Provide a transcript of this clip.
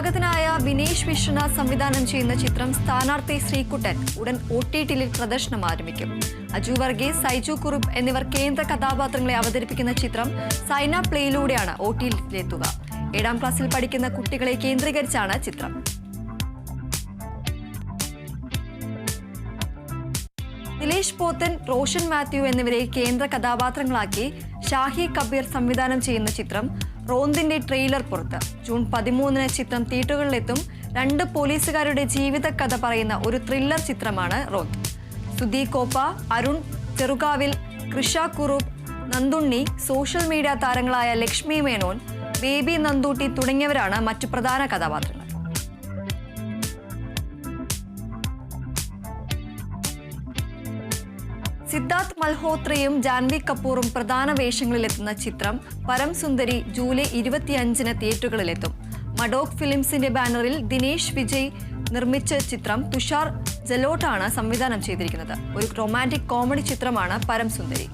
നവാഗതനായ വിനേഷ് വിശ്വനാഥ് സംവിധാനം ചെയ്യുന്ന ചിത്രം സ്ഥാനാർത്ഥി ശ്രീകുട്ടൻ ഉടൻ OTT-ൽ പ്രദർശനം ആരംഭിക്കും. അജു വർഗീസ്, സൈജു കുറുപ്പ് എന്നിവർ കേന്ദ്ര കഥാപാത്രങ്ങളെ അവതരിപ്പിക്കുന്ന ചിത്രം സൈന പ്ലേയിലൂടെയാണ് OTT-ലെത്തുക. 7ാം ക്ലാസ്സിൽ പഠിക്കുന്ന കുട്ടികളെ കേന്ദ്രീകരിച്ചാണ് ചിത്രം. നിലേഷ് പോത്തൻ, റോഷൻ മാത്യു എന്നിവരെ കേന്ദ്ര കഥാപാത്രങ്ങളാക്കി ഷാഹി കബീർ സംവിധാനം ചെയ്യുന്ന ചിത്രം റോന്തിന്റെ ട്രെയിലർ പുറത്ത്. ജൂൺ 13-ന് ചിത്രം തിയേറ്ററുകളിലെത്തും. 2 പോലീസുകാരുടെ ജീവിതകഥ പറയുന്ന ഒരു ത്രില്ലർ ചിത്രമാണ് റോന്ത്. സുധി കോപ്പ, അരുൺ ചെറുകാവിൽ, കൃഷ കുറുപ്പ്, നന്ദുണ്ണി, സോഷ്യൽ മീഡിയ താരങ്ങളായ ലക്ഷ്മി മേനോൻ, ബേബി നന്ദൂട്ടി തുടങ്ങിയവരാണ് മറ്റു പ്രധാന കഥാപാത്രങ്ങൾ. സിദ്ധാർത്ഥ് മൽഹോത്രയും ജാൻവി കപൂറും പ്രധാന വേഷങ്ങളിലെത്തുന്ന ചിത്രം പരം സുന്ദരി ജൂലൈ 25-ന് തിയേറ്ററുകളിലെത്തും. മഡോക് ഫിലിംസിന്റെ ബാനറിൽ ദിനേശ് വിജയ് നിർമ്മിച്ച ചിത്രം തുഷാർ ജലോട്ടാണ് സംവിധാനം ചെയ്തിരിക്കുന്നത്. ഒരു റൊമാന്റിക് കോമഡി ചിത്രമാണ് പരം സുന്ദരി.